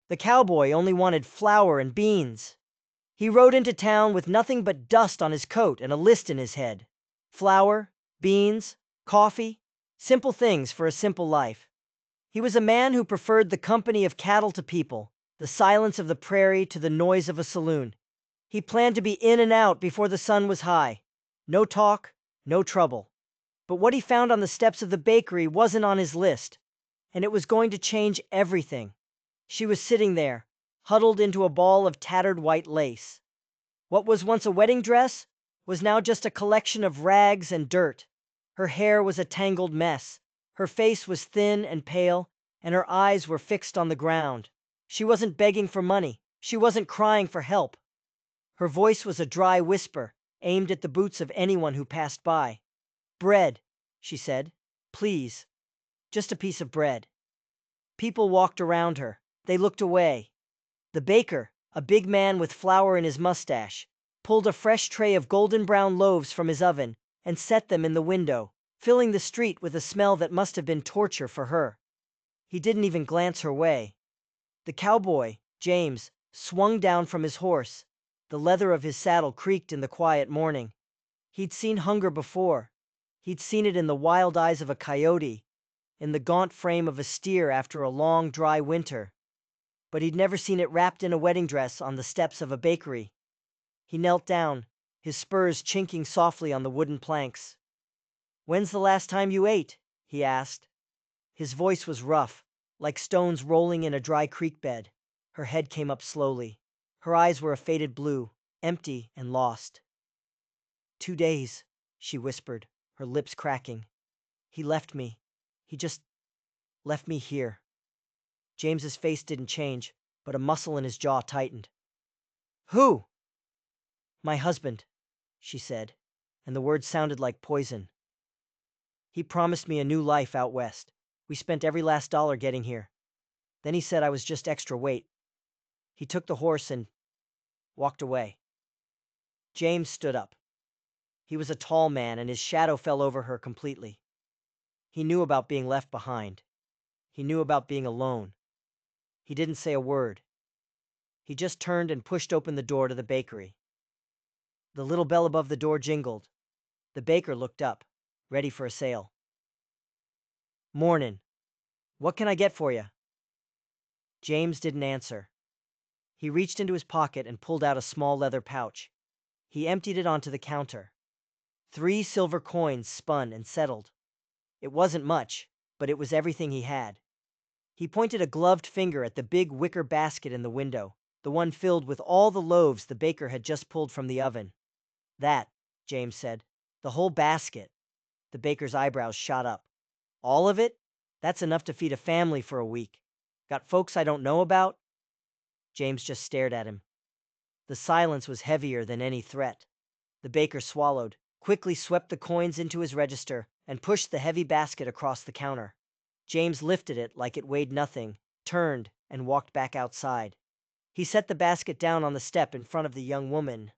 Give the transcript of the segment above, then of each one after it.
The cowboy only wanted flour and beans. He rode into town with nothing but dust on his coat and a list in his head. Flour, beans, coffee, simple things for a simple life. He was a man who preferred the company of cattle to people, the silence of the prairie to the noise of a saloon. He planned to be in and out before the sun was high. No talk, no trouble. But what he found on the steps of the bakery wasn't on his list, and it was going to change everything. She was sitting there, huddled into a ball of tattered white lace. What was once a wedding dress was now just a collection of rags and dirt. Her hair was a tangled mess. Her face was thin and pale, and her eyes were fixed on the ground. She wasn't begging for money. She wasn't crying for help. Her voice was a dry whisper, aimed at the boots of anyone who passed by. "Bread," she said. "Please. Just a piece of bread." People walked around her. They looked away. The baker, a big man with flour in his mustache, pulled a fresh tray of golden brown loaves from his oven and set them in the window, filling the street with a smell that must have been torture for her. He didn't even glance her way. The cowboy, James, swung down from his horse. The leather of his saddle creaked in the quiet morning. He'd seen hunger before. He'd seen it in the wild eyes of a coyote, in the gaunt frame of a steer after a long, dry winter. But he'd never seen it wrapped in a wedding dress on the steps of a bakery. He knelt down, his spurs chinking softly on the wooden planks. "When's the last time you ate?" he asked. His voice was rough, like stones rolling in a dry creek bed. Her head came up slowly. Her eyes were a faded blue, empty and lost. "2 days," she whispered, her lips cracking. "He left me. He just left me here." James's face didn't change, but a muscle in his jaw tightened. "Who?" "My husband," she said, and the words sounded like poison. "He promised me a new life out west. We spent every last dollar getting here. Then he said I was just extra weight. He took the horse and walked away." James stood up. He was a tall man, and his shadow fell over her completely. He knew about being left behind. He knew about being alone. He didn't say a word. He just turned and pushed open the door to the bakery. The little bell above the door jingled. The baker looked up, ready for a sale. "Mornin'. What can I get for you?" James didn't answer. He reached into his pocket and pulled out a small leather pouch. He emptied it onto the counter. 3 silver coins spun and settled. It wasn't much, but it was everything he had. He pointed a gloved finger at the big wicker basket in the window, the one filled with all the loaves the baker had just pulled from the oven. "That," James said. "The whole basket." The baker's eyebrows shot up. "All of it? That's enough to feed a family for a week. Got folks I don't know about?" James just stared at him. The silence was heavier than any threat. The baker swallowed, quickly swept the coins into his register, and pushed the heavy basket across the counter. James lifted it like it weighed nothing, turned, and walked back outside. He set the basket down on the step in front of the young woman.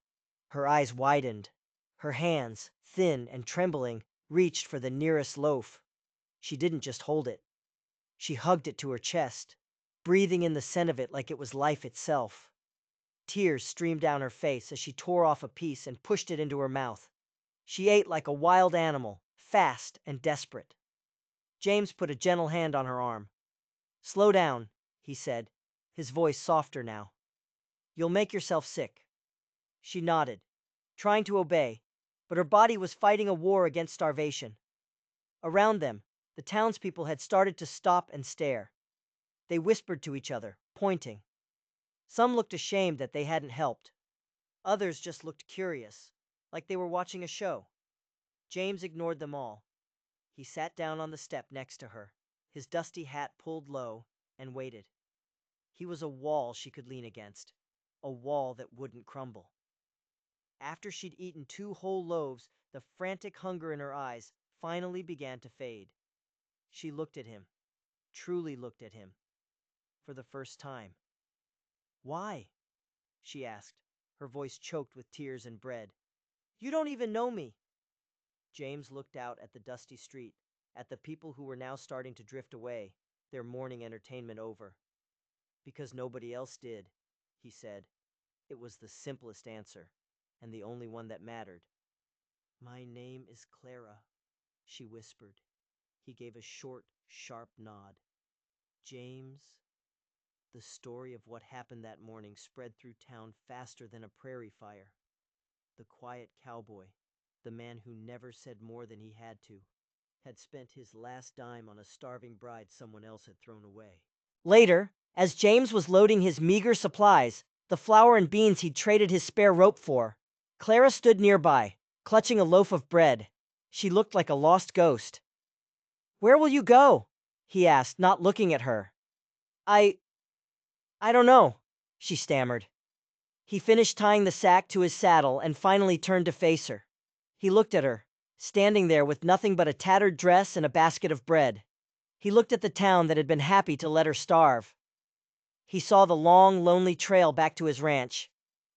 Her eyes widened. Her hands, thin and trembling, reached for the nearest loaf. She didn't just hold it. She hugged it to her chest, breathing in the scent of it like it was life itself. Tears streamed down her face as she tore off a piece and pushed it into her mouth. She ate like a wild animal, fast and desperate. James put a gentle hand on her arm. "Slow down," he said, his voice softer now. "You'll make yourself sick." She nodded, trying to obey, but her body was fighting a war against starvation. Around them, the townspeople had started to stop and stare. They whispered to each other, pointing. Some looked ashamed that they hadn't helped. Others just looked curious, like they were watching a show. James ignored them all. He sat down on the step next to her, his dusty hat pulled low, and waited. He was a wall she could lean against, a wall that wouldn't crumble. After she'd eaten 2 whole loaves, the frantic hunger in her eyes finally began to fade. She looked at him, truly looked at him, for the first time. "Why?" she asked, her voice choked with tears and bread. "You don't even know me." James looked out at the dusty street, at the people who were now starting to drift away, their morning entertainment over. Because nobody else did, he said. It was the simplest answer, and the only one that mattered. My name is Clara, she whispered. He gave a short, sharp nod. James. The story of what happened that morning spread through town faster than a prairie fire. The quiet cowboy, the man who never said more than he had spent his last dime on a starving bride someone else had thrown away. Later, as James was loading his meager supplies, the flour and beans he'd traded his spare rope for, Clara stood nearby, clutching a loaf of bread. She looked like a lost ghost. Where will you go? He asked, not looking at her. I don't know, she stammered. He finished tying the sack to his saddle and finally turned to face her. He looked at her, standing there with nothing but a tattered dress and a basket of bread. He looked at the town that had been happy to let her starve. He saw the long, lonely trail back to his ranch.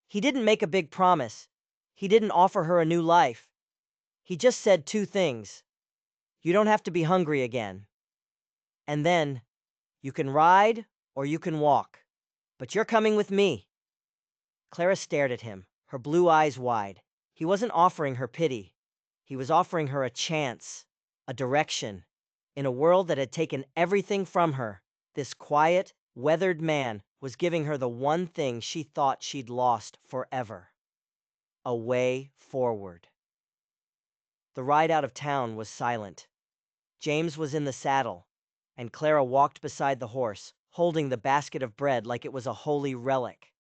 He didn't make a big promise. He didn't offer her a new life. He just said two things. You don't have to be hungry again. And then, you can ride or you can walk. But you're coming with me. Clara stared at him, her blue eyes wide. He wasn't offering her pity. He was offering her a chance, a direction. In a world that had taken everything from her, this quiet, weathered man was giving her the one thing she thought she'd lost forever. A way forward. The ride out of town was silent. James was in the saddle, and Clara walked beside the horse, holding the basket of bread like it was a holy relic.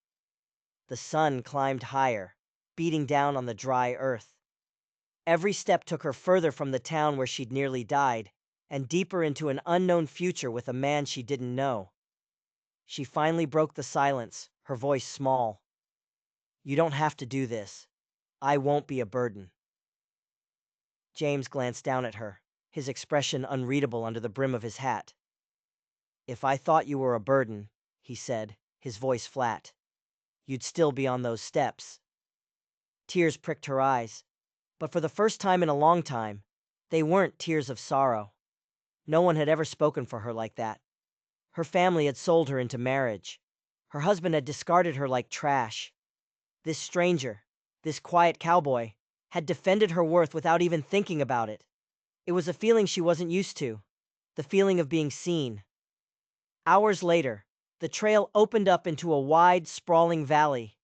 The sun climbed higher, beating down on the dry earth. Every step took her further from the town where she'd nearly died, and deeper into an unknown future with a man she didn't know. She finally broke the silence, her voice small. You don't have to do this. I won't be a burden. James glanced down at her, his expression unreadable under the brim of his hat. If I thought you were a burden, he said, his voice flat, you'd still be on those steps. Tears pricked her eyes, but for the first time in a long time, they weren't tears of sorrow. No one had ever spoken for her like that. Her family had sold her into marriage. Her husband had discarded her like trash. This stranger, this quiet cowboy, had defended her worth without even thinking about it. It was a feeling she wasn't used to, the feeling of being seen. Hours later, the trail opened up into a wide, sprawling valley.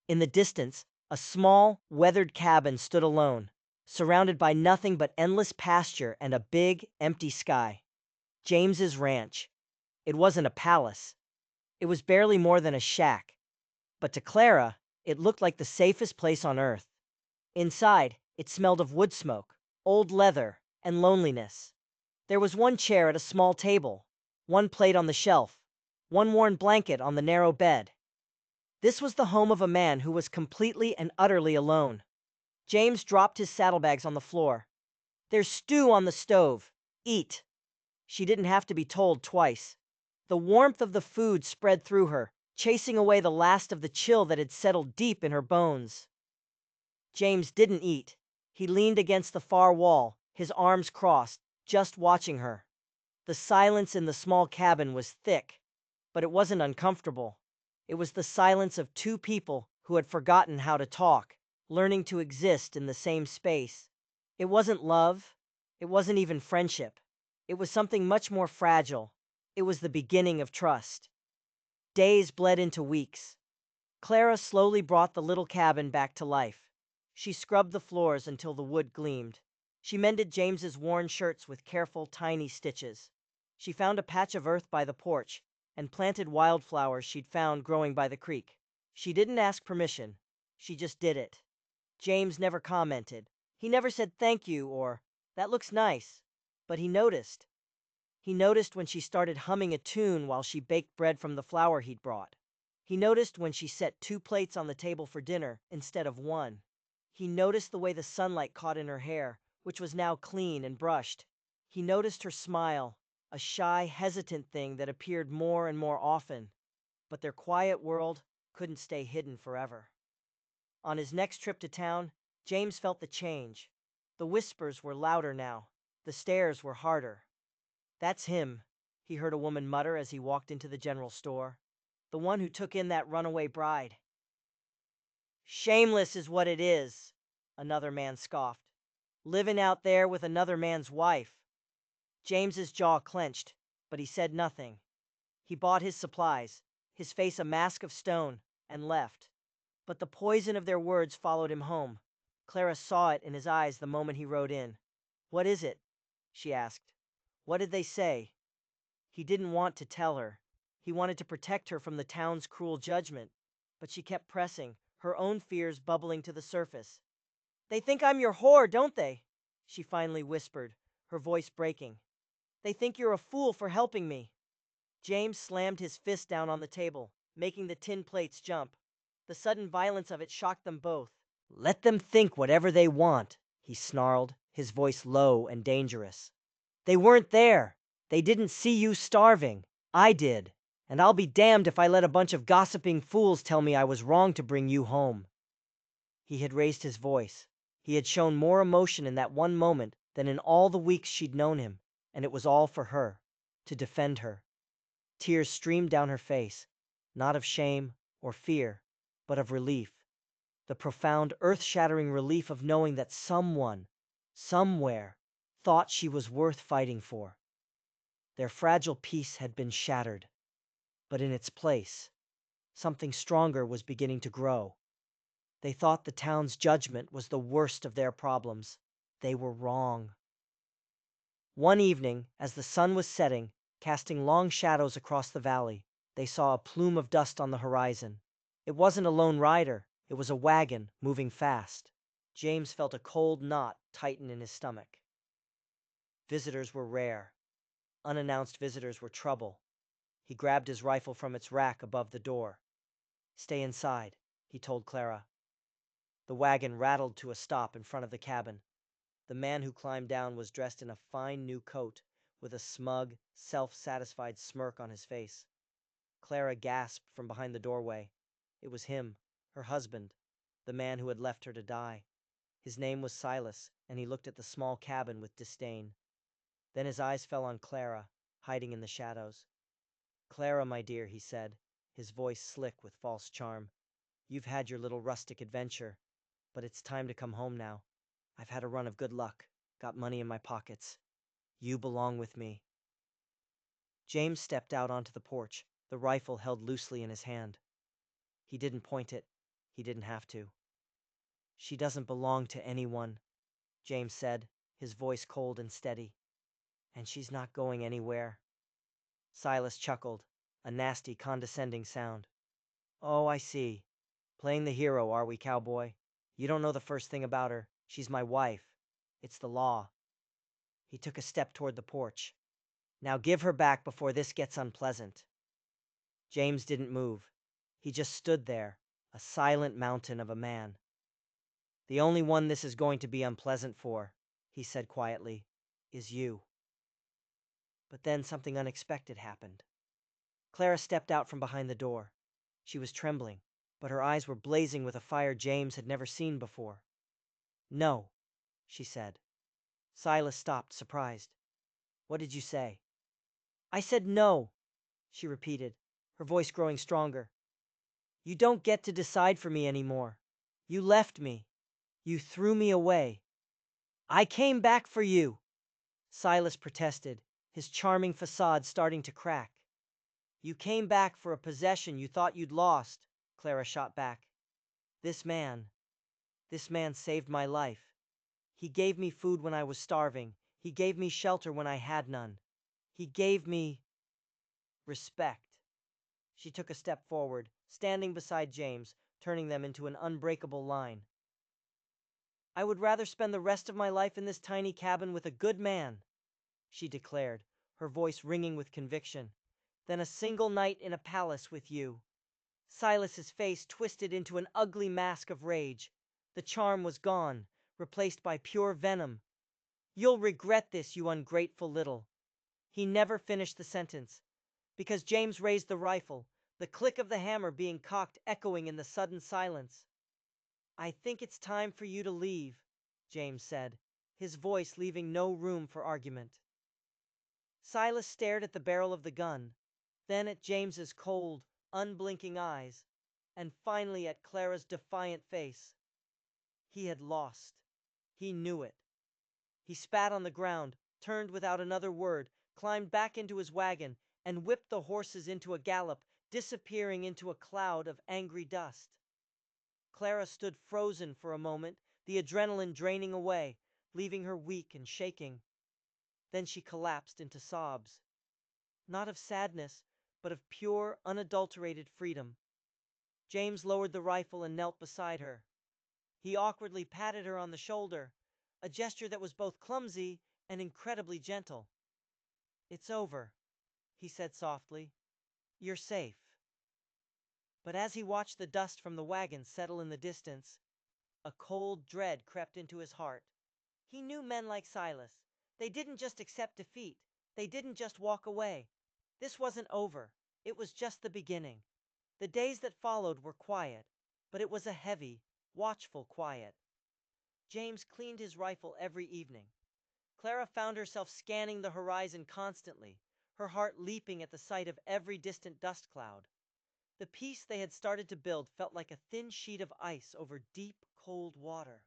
In the distance, a small, weathered cabin stood alone, surrounded by nothing but endless pasture and a big, empty sky. James's ranch. It wasn't a palace. It was barely more than a shack. But to Clara, it looked like the safest place on earth. Inside, it smelled of wood smoke, old leather, and loneliness. There was one chair at a small table, one plate on the shelf, one worn blanket on the narrow bed. This was the home of a man who was completely and utterly alone. James dropped his saddlebags on the floor. There's stew on the stove. Eat. She didn't have to be told twice. The warmth of the food spread through her, chasing away the last of the chill that had settled deep in her bones. James didn't eat. He leaned against the far wall, his arms crossed, just watching her. The silence in the small cabin was thick, but it wasn't uncomfortable. It was the silence of two people who had forgotten how to talk, learning to exist in the same space. It wasn't love. It wasn't even friendship. It was something much more fragile. It was the beginning of trust. Days bled into weeks. Clara slowly brought the little cabin back to life. She scrubbed the floors until the wood gleamed. She mended James's worn shirts with careful, tiny stitches. She found a patch of earth by the porch and planted wildflowers she'd found growing by the creek. She didn't ask permission. She just did it. James never commented. He never said thank you or, that looks nice. But he noticed. He noticed when she started humming a tune while she baked bread from the flour he'd brought. He noticed when she set two plates on the table for dinner instead of one. He noticed the way the sunlight caught in her hair, which was now clean and brushed. He noticed her smile, a shy, hesitant thing that appeared more and more often. But their quiet world couldn't stay hidden forever. On his next trip to town, James felt the change. The whispers were louder now. The stares were harder. That's him, he heard a woman mutter as he walked into the general store. the one who took in that runaway bride. Shameless is what it is, another man scoffed. Living out there with another man's wife. James's jaw clenched, but he said nothing. He bought his supplies, his face a mask of stone, and left. But the poison of their words followed him home. Clara saw it in his eyes the moment he rode in. "What is it?" she asked. "What did they say?" He didn't want to tell her. He wanted to protect her from the town's cruel judgment, but she kept pressing, her own fears bubbling to the surface. "They think I'm your whore, don't they?" she finally whispered, her voice breaking. "They think you're a fool for helping me." James slammed his fist down on the table, making the tin plates jump. The sudden violence of it shocked them both. "Let them think whatever they want," he snarled, his voice low and dangerous. "They weren't there. They didn't see you starving. I did. And I'll be damned if I let a bunch of gossiping fools tell me I was wrong to bring you home." He had raised his voice. He had shown more emotion in that one moment than in all the weeks she'd known him, and it was all for her, to defend her. Tears streamed down her face, not of shame or fear, but of relief. The profound, earth-shattering relief of knowing that someone, somewhere, thought she was worth fighting for. Their fragile peace had been shattered, but in its place, something stronger was beginning to grow. They thought the town's judgment was the worst of their problems. They were wrong. One evening, as the sun was setting, casting long shadows across the valley, they saw a plume of dust on the horizon. It wasn't a lone rider, it was a wagon moving fast. James felt a cold knot tighten in his stomach. Visitors were rare. Unannounced visitors were trouble. He grabbed his rifle from its rack above the door. "Stay inside," he told Clara. The wagon rattled to a stop in front of the cabin. The man who climbed down was dressed in a fine new coat, with a smug, self-satisfied smirk on his face. Clara gasped from behind the doorway. It was him, her husband, the man who had left her to die. His name was Silas, and he looked at the small cabin with disdain. Then his eyes fell on Clara, hiding in the shadows. "Clara, my dear," he said, his voice slick with false charm. "You've had your little rustic adventure, but it's time to come home now. I've had a run of good luck, got money in my pockets. You belong with me." James stepped out onto the porch, the rifle held loosely in his hand. He didn't point it. He didn't have to. "She doesn't belong to anyone," James said, his voice cold and steady. "And she's not going anywhere." Silas chuckled, a nasty, condescending sound. "Oh, I see. Playing the hero, are we, cowboy? You don't know the first thing about her. She's my wife. It's the law." He took a step toward the porch. "Now give her back before this gets unpleasant." James didn't move. He just stood there, a silent mountain of a man. "The only one this is going to be unpleasant for," he said quietly, "is you." But then something unexpected happened. Clara stepped out from behind the door. She was trembling, but her eyes were blazing with a fire James had never seen before. "No," she said. Silas stopped, surprised. "What did you say?" "I said no," she repeated, her voice growing stronger. "You don't get to decide for me anymore. You left me. You threw me away. I came back for you," Silas protested, his charming facade starting to crack. "You came back for a possession you thought you'd lost," Clara shot back. This man saved my life. He gave me food when I was starving. He gave me shelter when I had none. He gave me respect." She took a step forward, standing beside James, turning them into an unbreakable line. "I would rather spend the rest of my life in this tiny cabin with a good man," she declared, her voice ringing with conviction, "than a single night in a palace with you." Silas's face twisted into an ugly mask of rage. The charm was gone, replaced by pure venom. "You'll regret this, you ungrateful little—" He never finished the sentence, because James raised the rifle, the click of the hammer being cocked echoing in the sudden silence. "I think it's time for you to leave," James said, his voice leaving no room for argument. Silas stared at the barrel of the gun, then at James's cold, unblinking eyes, and finally at Clara's defiant face. He had lost. He knew it. He spat on the ground, turned without another word, climbed back into his wagon, and whipped the horses into a gallop, disappearing into a cloud of angry dust. Clara stood frozen for a moment, the adrenaline draining away, leaving her weak and shaking. Then she collapsed into sobs. Not of sadness, but of pure, unadulterated freedom. James lowered the rifle and knelt beside her. He awkwardly patted her on the shoulder, a gesture that was both clumsy and incredibly gentle. "It's over," he said softly. "You're safe." But as he watched the dust from the wagon settle in the distance, a cold dread crept into his heart. He knew men like Silas. They didn't just accept defeat. They didn't just walk away. This wasn't over. It was just the beginning. The days that followed were quiet, but it was a heavy, watchful quiet. James cleaned his rifle every evening. Clara found herself scanning the horizon constantly, her heart leaping at the sight of every distant dust cloud. The peace they had started to build felt like a thin sheet of ice over deep, cold water.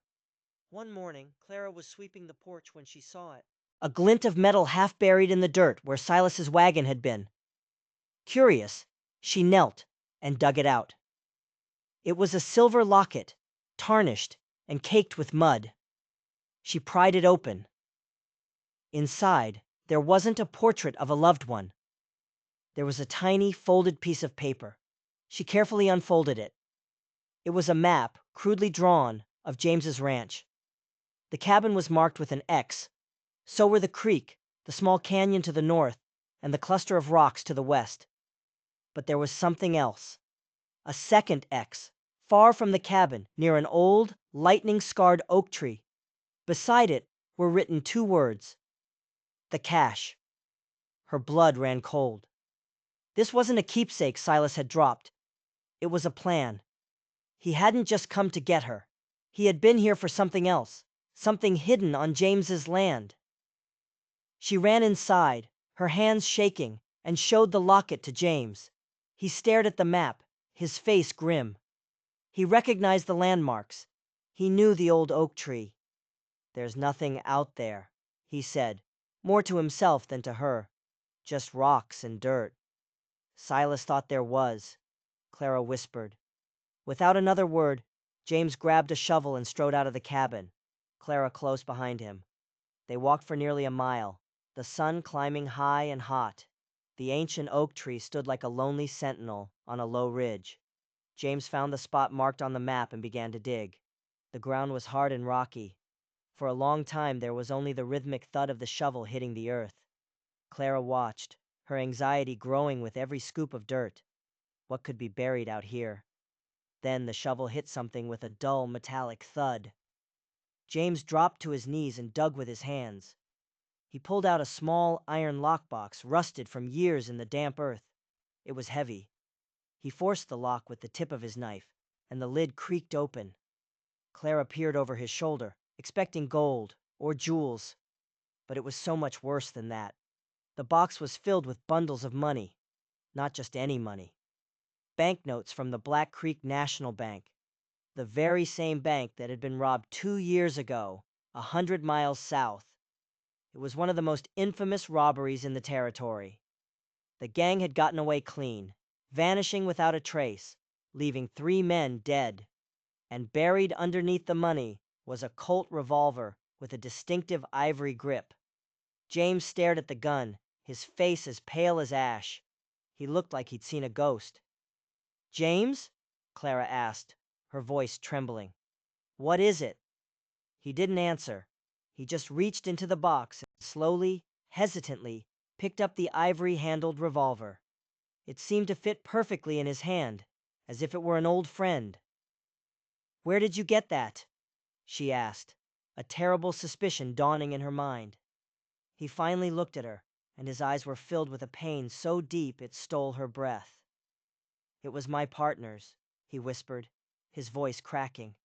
One morning, Clara was sweeping the porch when she saw it. A glint of metal half buried in the dirt where Silas's wagon had been. Curious, she knelt and dug it out. It was a silver locket, tarnished and caked with mud. She pried it open. Inside, there wasn't a portrait of a loved one. There was a tiny, folded piece of paper. She carefully unfolded it. It was a map, crudely drawn, of James's ranch. The cabin was marked with an X. So were the creek, the small canyon to the north, and the cluster of rocks to the west. But there was something else. A second X, far from the cabin, near an old, lightning-scarred oak tree. Beside it were written two words: the cache. Her blood ran cold. This wasn't a keepsake Silas had dropped. It was a plan. He hadn't just come to get her. He had been here for something else, something hidden on James's land. She ran inside, her hands shaking, and showed the locket to James. He stared at the map, his face grim. He recognized the landmarks. He knew the old oak tree. "There's nothing out there," he said, more to himself than to her. "Just rocks and dirt." "Silas thought there was," Clara whispered. Without another word, James grabbed a shovel and strode out of the cabin, Clara close behind him. They walked for nearly a mile, the sun climbing high and hot. The ancient oak tree stood like a lonely sentinel on a low ridge. James found the spot marked on the map and began to dig. The ground was hard and rocky. For a long time there was only the rhythmic thud of the shovel hitting the earth. Clara watched, her anxiety growing with every scoop of dirt. What could be buried out here? Then the shovel hit something with a dull, metallic thud. James dropped to his knees and dug with his hands. He pulled out a small iron lockbox, rusted from years in the damp earth. It was heavy. He forced the lock with the tip of his knife, and the lid creaked open. Clara peered over his shoulder, expecting gold or jewels. But it was so much worse than that. The box was filled with bundles of money. Not just any money. Banknotes from the Black Creek National Bank. The very same bank that had been robbed 2 years ago, 100 miles south. It was one of the most infamous robberies in the territory. The gang had gotten away clean, vanishing without a trace, leaving 3 men dead. And buried underneath the money was a Colt revolver with a distinctive ivory grip. James stared at the gun, his face as pale as ash. He looked like he'd seen a ghost. "James?" Clara asked, her voice trembling. "What is it?" He didn't answer. He just reached into the box and slowly, hesitantly, picked up the ivory-handled revolver. It seemed to fit perfectly in his hand, as if it were an old friend. "Where did you get that?" she asked, a terrible suspicion dawning in her mind. He finally looked at her, and his eyes were filled with a pain so deep it stole her breath. "It was my partner's," he whispered, his voice cracking.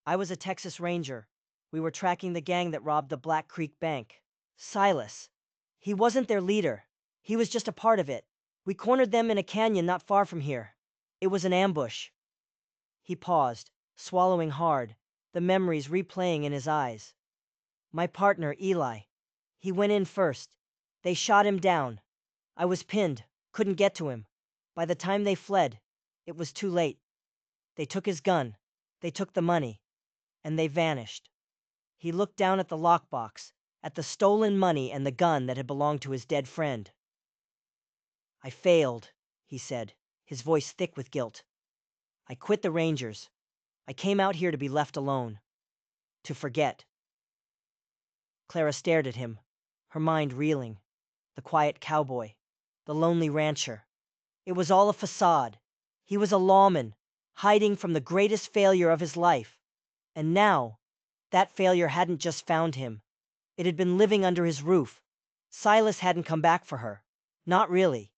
"I was a Texas Ranger. We were tracking the gang that robbed the Black Creek Bank. Silas. He wasn't their leader. He was just a part of it. We cornered them in a canyon not far from here. It was an ambush." He paused, swallowing hard, the memories replaying in his eyes. "My partner, Eli. He went in first. They shot him down. I was pinned, couldn't get to him. By the time they fled, it was too late. They took his gun, they took the money, and they vanished." He looked down at the lockbox, at the stolen money and the gun that had belonged to his dead friend. "I failed," he said, his voice thick with guilt. "I quit the Rangers. I came out here to be left alone. To forget." Clara stared at him, her mind reeling. The quiet cowboy, the lonely rancher. It was all a facade. He was a lawman, hiding from the greatest failure of his life. And now, that failure hadn't just found him. It had been living under his roof. Silas hadn't come back for her. Not really.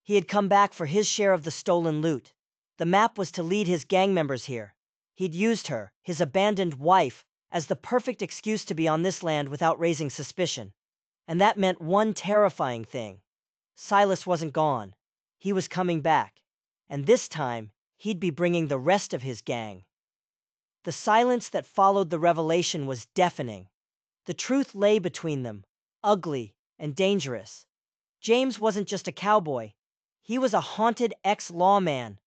He had come back for his share of the stolen loot. The map was to lead his gang members here. He'd used her, his abandoned wife, as the perfect excuse to be on this land without raising suspicion. And that meant one terrifying thing. Silas wasn't gone. He was coming back. And this time, he'd be bringing the rest of his gang. The silence that followed the revelation was deafening. The truth lay between them, ugly and dangerous. James wasn't just a cowboy. He was a haunted ex-lawman.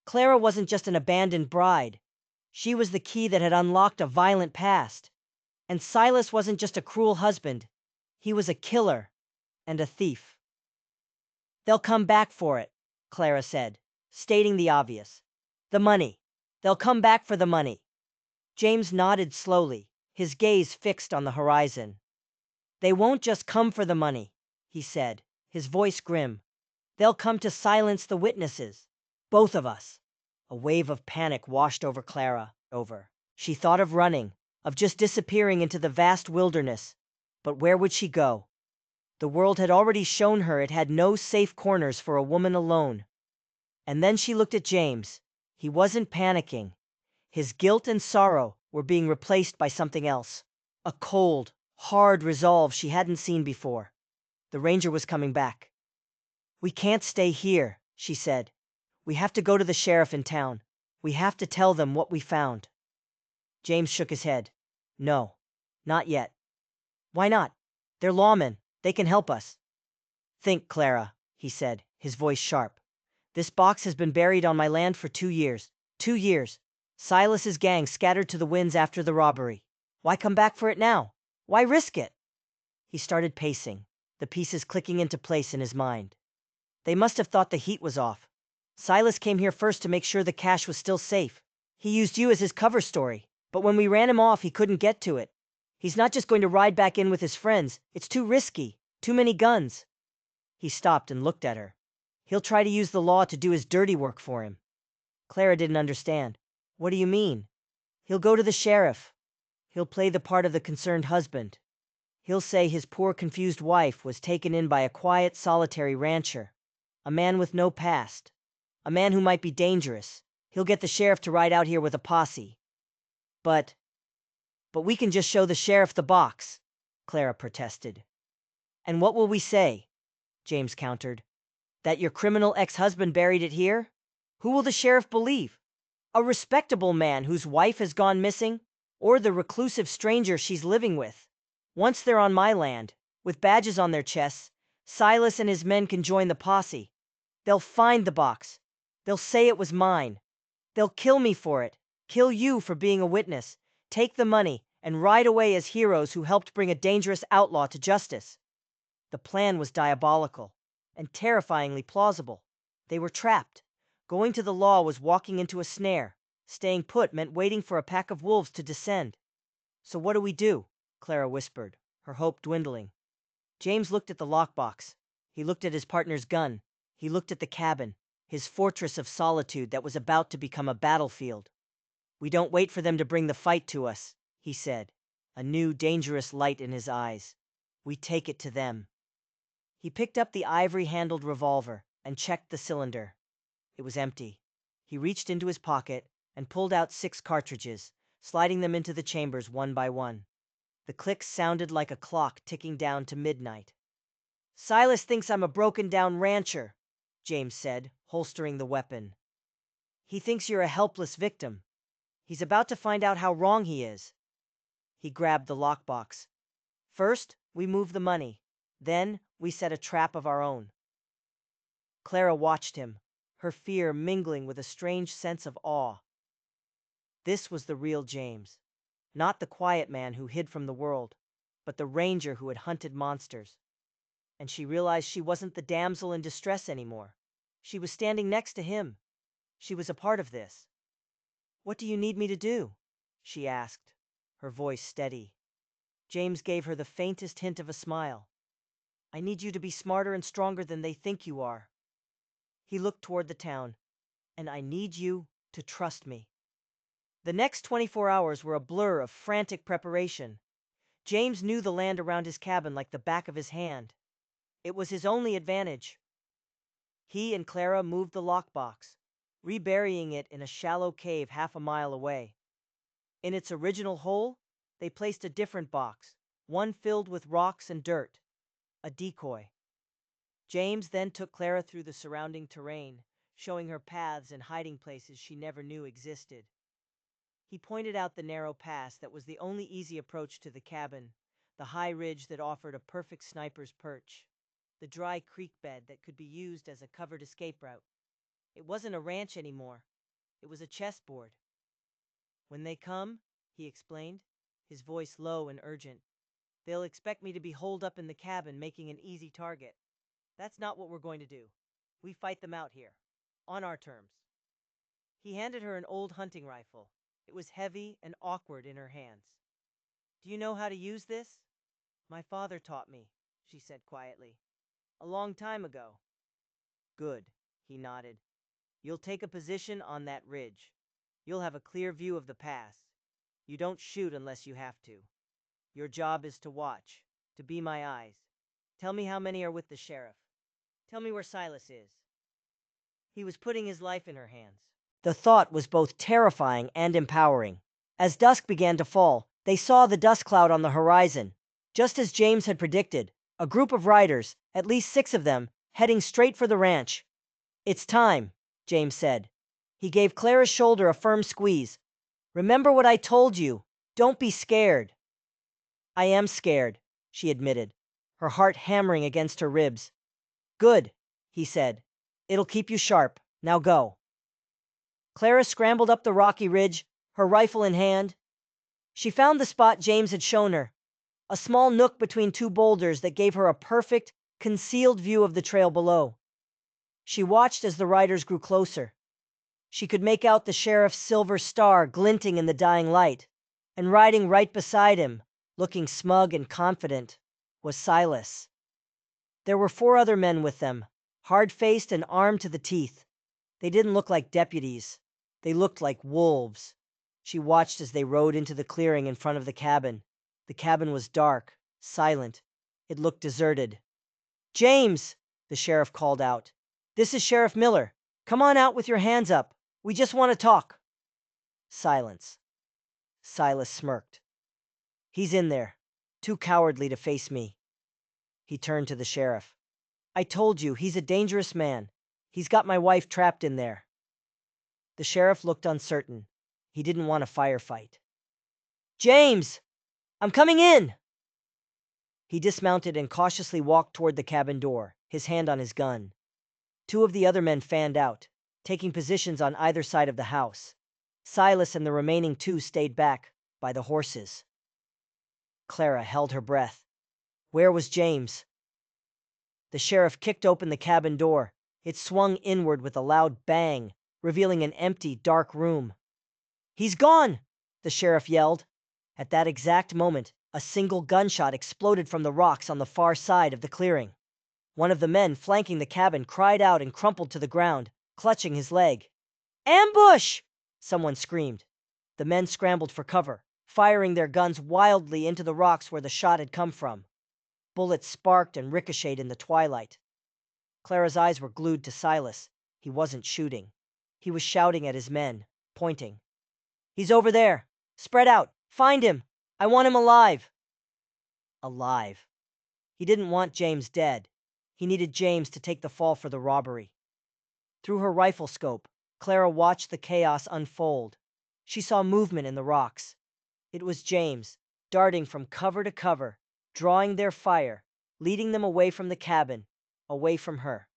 Clara wasn't just an abandoned bride. She was the key that had unlocked a violent past. And Silas wasn't just a cruel husband. He was a killer and a thief. "They'll come back for it," Clara said, stating the obvious. "The money. They'll come back for the money." James nodded slowly, his gaze fixed on the horizon. "They won't just come for the money," he said, his voice grim. "They'll come to silence the witnesses. Both of us." A wave of panic washed over Clara. She thought of running, of just disappearing into the vast wilderness. But where would she go? The world had already shown her it had no safe corners for a woman alone. And then she looked at James. He wasn't panicking. His guilt and sorrow were being replaced by something else. A cold, hard resolve she hadn't seen before. The ranger was coming back. "We can't stay here," she said. "We have to go to the sheriff in town. We have to tell them what we found." James shook his head. "No, not yet." "Why not? They're lawmen. They can help us." "Think, Clara," he said, his voice sharp. "This box has been buried on my land for 2 years. 2 years. Silas's gang scattered to the winds after the robbery. Why come back for it now? Why risk it?" He started pacing, the pieces clicking into place in his mind. "They must have thought the heat was off. Silas came here first to make sure the cash was still safe. He used you as his cover story, but when we ran him off, he couldn't get to it. He's not just going to ride back in with his friends. It's too risky. Too many guns." He stopped and looked at her. "He'll try to use the law to do his dirty work for him." Clara didn't understand. "What do you mean?" "He'll go to the sheriff. He'll play the part of the concerned husband. He'll say his poor confused wife was taken in by a quiet, solitary rancher. A man with no past. A man who might be dangerous. He'll get the sheriff to ride out here with a posse." But we can just show the sheriff the box," Clara protested. "And what will we say?" James countered. "That your criminal ex-husband buried it here? Who will the sheriff believe? A respectable man whose wife has gone missing? Or the reclusive stranger she's living with? Once they're on my land, with badges on their chests, Silas and his men can join the posse. They'll find the box. They'll say it was mine. They'll kill me for it, kill you for being a witness, take the money, and ride away as heroes who helped bring a dangerous outlaw to justice." The plan was diabolical and terrifyingly plausible. They were trapped. Going to the law was walking into a snare. Staying put meant waiting for a pack of wolves to descend. "So what do we do?" Clara whispered, her hope dwindling. James looked at the lockbox. He looked at his partner's gun. He looked at the cabin, his fortress of solitude that was about to become a battlefield. "We don't wait for them to bring the fight to us," he said, a new dangerous light in his eyes. "We take it to them." He picked up the ivory-handled revolver and checked the cylinder. It was empty. He reached into his pocket and pulled out 6 cartridges, sliding them into the chambers one by one. The clicks sounded like a clock ticking down to midnight. "Silas thinks I'm a broken-down rancher," James said, holstering the weapon. "He thinks you're a helpless victim. He's about to find out how wrong he is." He grabbed the lockbox. "First, we move the money. Then, we set a trap of our own." Clara watched him, her fear mingling with a strange sense of awe. This was the real James. Not the quiet man who hid from the world, but the ranger who had hunted monsters. And she realized she wasn't the damsel in distress anymore. She was standing next to him. She was a part of this. "What do you need me to do?" she asked, her voice steady. James gave her the faintest hint of a smile. "I need you to be smarter and stronger than they think you are." He looked toward the town. "And I need you to trust me." The next 24 hours were a blur of frantic preparation. James knew the land around his cabin like the back of his hand. It was his only advantage. He and Clara moved the lockbox, reburying it in a shallow cave half a mile away. In its original hole, they placed a different box, one filled with rocks and dirt, a decoy. James then took Clara through the surrounding terrain, showing her paths and hiding places she never knew existed. He pointed out the narrow pass that was the only easy approach to the cabin, the high ridge that offered a perfect sniper's perch, the dry creek bed that could be used as a covered escape route. It wasn't a ranch anymore. It was a chessboard. "When they come," he explained, his voice low and urgent, "they'll expect me to be holed up in the cabin making an easy target. That's not what we're going to do. We fight them out here, on our terms." He handed her an old hunting rifle. It was heavy and awkward in her hands. "Do you know how to use this?" "My father taught me," she said quietly. "A long time ago." "Good," he nodded. "You'll take a position on that ridge. You'll have a clear view of the pass. You don't shoot unless you have to. Your job is to watch, to be my eyes. Tell me how many are with the sheriff. Tell me where Silas is." He was putting his life in her hands. The thought was both terrifying and empowering. As dusk began to fall, they saw the dust cloud on the horizon. Just as James had predicted, a group of riders, at least 6 of them, heading straight for the ranch. "It's time," James said. He gave Clara's shoulder a firm squeeze. "Remember what I told you. Don't be scared." "I am scared," she admitted, her heart hammering against her ribs. "Good," he said. "It'll keep you sharp. Now go." Clara scrambled up the rocky ridge, her rifle in hand. She found the spot James had shown her, a small nook between 2 boulders that gave her a perfect, concealed view of the trail below. She watched as the riders grew closer. She could make out the sheriff's silver star glinting in the dying light, and riding right beside him, looking smug and confident, was Silas. There were 4 other men with them, hard-faced and armed to the teeth. They didn't look like deputies. They looked like wolves. She watched as they rode into the clearing in front of the cabin. The cabin was dark, silent. It looked deserted. "James!" the sheriff called out. "This is Sheriff Miller. Come on out with your hands up. We just want to talk." Silence. Silas smirked. "He's in there, too cowardly to face me." He turned to the sheriff. "I told you, he's a dangerous man. He's got my wife trapped in there." The sheriff looked uncertain. He didn't want a firefight. "James! I'm coming in!" He dismounted and cautiously walked toward the cabin door, his hand on his gun. 2 of the other men fanned out, taking positions on either side of the house. Silas and the remaining 2 stayed back, by the horses. Clara held her breath. Where was James? The sheriff kicked open the cabin door. It swung inward with a loud bang, revealing an empty, dark room. "He's gone!" the sheriff yelled. At that exact moment, a single gunshot exploded from the rocks on the far side of the clearing. One of the men flanking the cabin cried out and crumpled to the ground, clutching his leg. "Ambush!" someone screamed. The men scrambled for cover, firing their guns wildly into the rocks where the shot had come from. Bullets sparked and ricocheted in the twilight. Clara's eyes were glued to Silas. He wasn't shooting. He was shouting at his men, pointing. "He's over there! Spread out! Find him! I want him alive!" Alive. He didn't want James dead. He needed James to take the fall for the robbery. Through her rifle scope, Clara watched the chaos unfold. She saw movement in the rocks. It was James, darting from cover to cover, drawing their fire, leading them away from the cabin, away from her.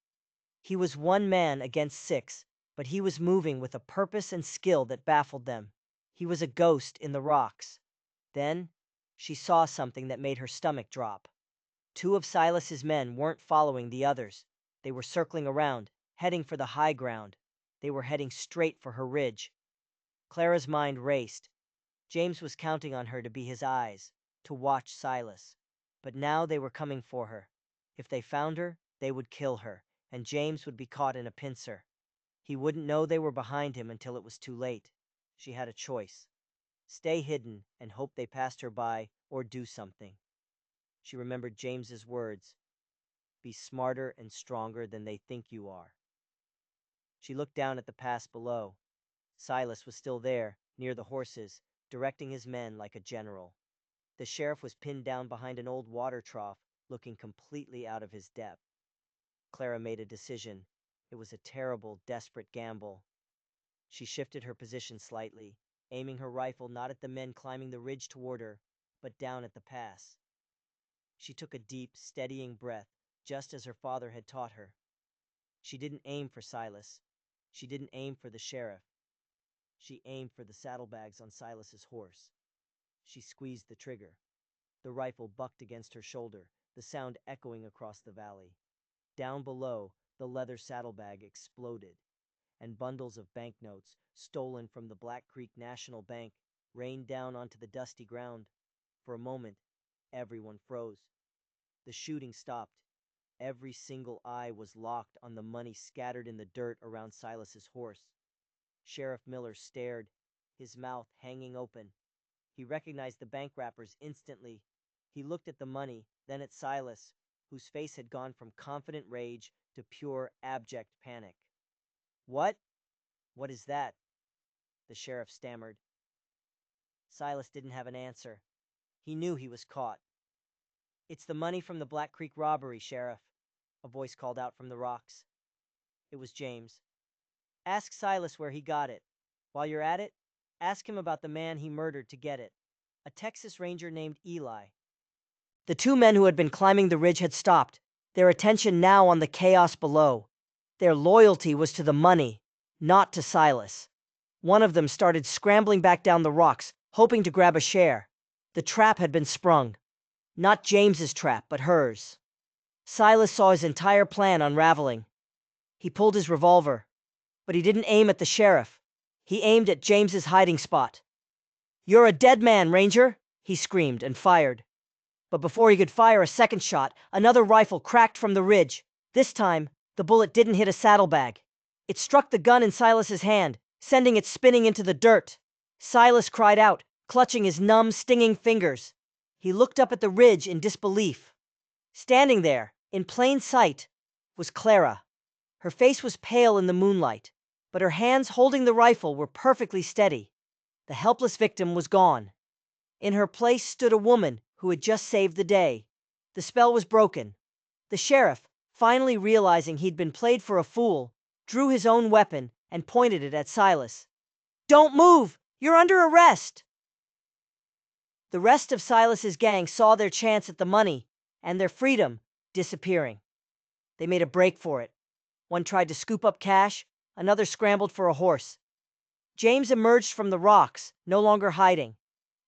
He was one man against six, but he was moving with a purpose and skill that baffled them. He was a ghost in the rocks. Then she saw something that made her stomach drop. Two of Silas's men weren't following the others. They were circling around, heading for the high ground. They were heading straight for her ridge. Clara's mind raced. James was counting on her to be his eyes, to watch Silas. But now they were coming for her. If they found her, they would kill her, and James would be caught in a pincer. He wouldn't know they were behind him until it was too late. She had a choice. Stay hidden and hope they passed her by, or do something. She remembered James's words, "Be smarter and stronger than they think you are." She looked down at the pass below. Silas was still there, near the horses, directing his men like a general. The sheriff was pinned down behind an old water trough, looking completely out of his depth. Clara made a decision. It was a terrible, desperate gamble. She shifted her position slightly, aiming her rifle not at the men climbing the ridge toward her, but down at the pass. She took a deep, steadying breath, just as her father had taught her. She didn't aim for Silas. She didn't aim for the sheriff. She aimed for the saddlebags on Silas's horse. She squeezed the trigger. The rifle bucked against her shoulder, the sound echoing across the valley. Down below, the leather saddlebag exploded, and bundles of banknotes, stolen from the Black Creek National Bank, rained down onto the dusty ground. For a moment, everyone froze. The shooting stopped. Every single eye was locked on the money scattered in the dirt around Silas's horse. Sheriff Miller stared, his mouth hanging open. He recognized the bank wrappers instantly. He looked at the money, then at Silas, whose face had gone from confident rage to pure, abject panic. "What? What is that?" the sheriff stammered. Silas didn't have an answer. He knew he was caught. "It's the money from the Black Creek robbery, Sheriff," a voice called out from the rocks. It was James. "Ask Silas where he got it. While you're at it, ask him about the man he murdered to get it, a Texas Ranger named Eli." The two men who had been climbing the ridge had stopped, their attention now on the chaos below. Their loyalty was to the money, not to Silas. One of them started scrambling back down the rocks, hoping to grab a share. The trap had been sprung. Not James's trap, but hers. Silas saw his entire plan unraveling. He pulled his revolver, but he didn't aim at the sheriff. He aimed at James's hiding spot. "You're a dead man, Ranger!" he screamed and fired. But before he could fire a second shot, another rifle cracked from the ridge. This time, the bullet didn't hit a saddlebag. It struck the gun in Silas's hand, sending it spinning into the dirt. Silas cried out, clutching his numb, stinging fingers. He looked up at the ridge in disbelief. Standing there, in plain sight, was Clara. Her face was pale in the moonlight, but her hands holding the rifle were perfectly steady. The helpless victim was gone. In her place stood a woman who had just saved the day. The spell was broken. The sheriff, finally realizing he'd been played for a fool, drew his own weapon and pointed it at Silas. "Don't move! You're under arrest!" The rest of Silas's gang saw their chance at the money and their freedom disappearing. They made a break for it. One tried to scoop up cash, another scrambled for a horse. James emerged from the rocks, no longer hiding.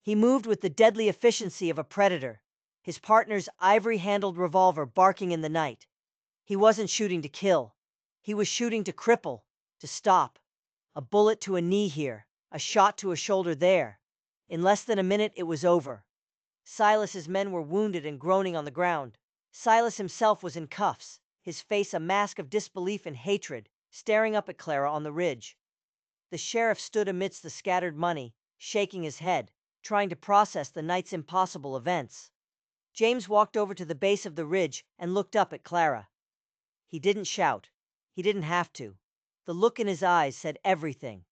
He moved with the deadly efficiency of a predator, his partner's ivory-handled revolver barking in the night. He wasn't shooting to kill. He was shooting to cripple, to stop. A bullet to a knee here, a shot to a shoulder there. In less than a minute, it was over. Silas's men were wounded and groaning on the ground. Silas himself was in cuffs, his face a mask of disbelief and hatred, staring up at Clara on the ridge. The sheriff stood amidst the scattered money, shaking his head, trying to process the night's impossible events. James walked over to the base of the ridge and looked up at Clara. He didn't shout. He didn't have to. The look in his eyes said everything.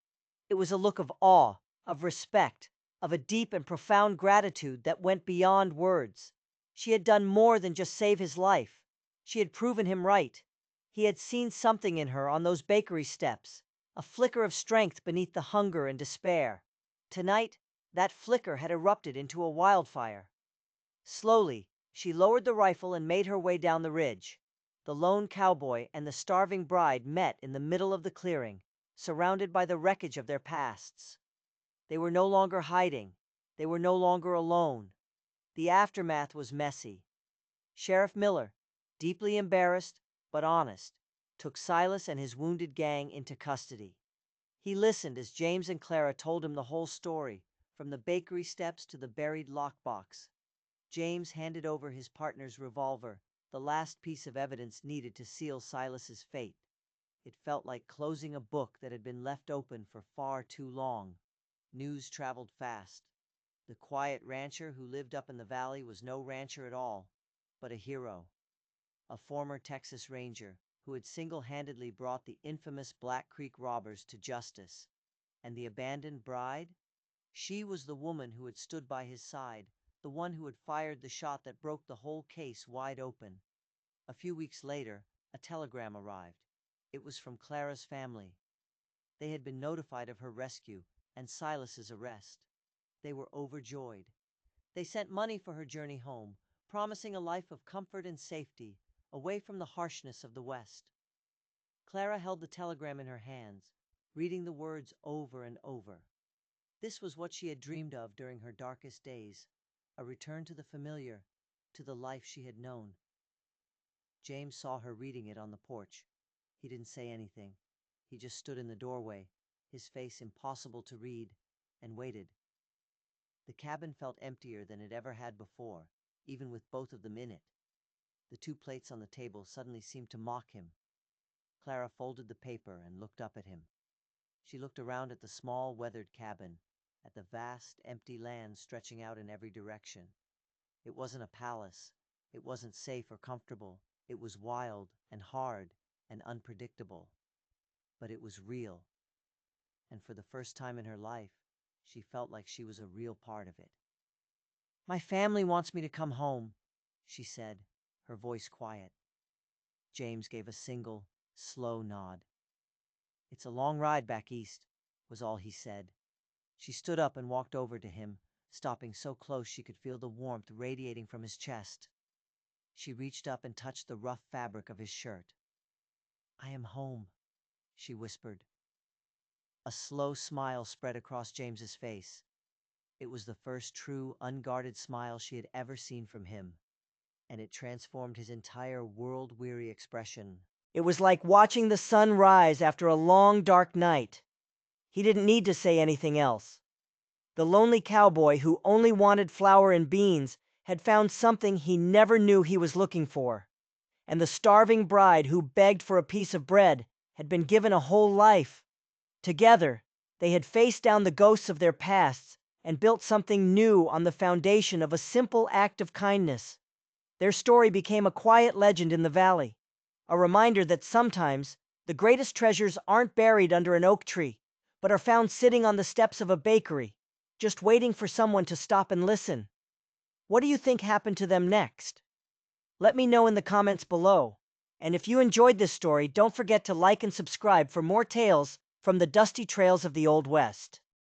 It was a look of awe, of respect, of a deep and profound gratitude that went beyond words. She had done more than just save his life. She had proven him right. He had seen something in her on those bakery steps, a flicker of strength beneath the hunger and despair. Tonight, that flicker had erupted into a wildfire. Slowly, she lowered the rifle and made her way down the ridge. The lone cowboy and the starving bride met in the middle of the clearing, surrounded by the wreckage of their pasts. They were no longer hiding. They were no longer alone. The aftermath was messy. Sheriff Miller, deeply embarrassed but honest, took Silas and his wounded gang into custody. He listened as James and Clara told him the whole story, from the bakery steps to the buried lockbox. James handed over his partner's revolver, the last piece of evidence needed to seal Silas's fate. It felt like closing a book that had been left open for far too long. News traveled fast. The quiet rancher who lived up in the valley was no rancher at all, but a hero. A former Texas Ranger who had single-handedly brought the infamous Black Creek robbers to justice. And the abandoned bride? She was the woman who had stood by his side, the one who had fired the shot that broke the whole case wide open. A few weeks later, a telegram arrived. It was from Clara's family. They had been notified of her rescue and Silas's arrest. They were overjoyed. They sent money for her journey home, promising a life of comfort and safety, away from the harshness of the West. Clara held the telegram in her hands, reading the words over and over. This was what she had dreamed of during her darkest days, a return to the familiar, to the life she had known. James saw her reading it on the porch. He didn't say anything. He just stood in the doorway, his face impossible to read, and waited. The cabin felt emptier than it ever had before, even with both of them in it. The two plates on the table suddenly seemed to mock him. Clara folded the paper and looked up at him. She looked around at the small, weathered cabin, at the vast, empty land stretching out in every direction. It wasn't a palace. It wasn't safe or comfortable. It was wild and hard and unpredictable. But it was real. And for the first time in her life, she felt like she was a real part of it. "My family wants me to come home," she said, her voice quiet. James gave a single, slow nod. "It's a long ride back east," was all he said. She stood up and walked over to him, stopping so close she could feel the warmth radiating from his chest. She reached up and touched the rough fabric of his shirt. "I am home," she whispered. A slow smile spread across James's face. It was the first true, unguarded smile she had ever seen from him, and it transformed his entire world-weary expression. It was like watching the sun rise after a long, dark night. He didn't need to say anything else. The lonely cowboy who only wanted flour and beans had found something he never knew he was looking for. And the starving bride who begged for a piece of bread had been given a whole life. Together, they had faced down the ghosts of their pasts and built something new on the foundation of a simple act of kindness. Their story became a quiet legend in the valley, a reminder that sometimes the greatest treasures aren't buried under an oak tree, but are found sitting on the steps of a bakery, just waiting for someone to stop and listen. What do you think happened to them next? Let me know in the comments below. And if you enjoyed this story, don't forget to like and subscribe for more tales from the dusty trails of the Old West.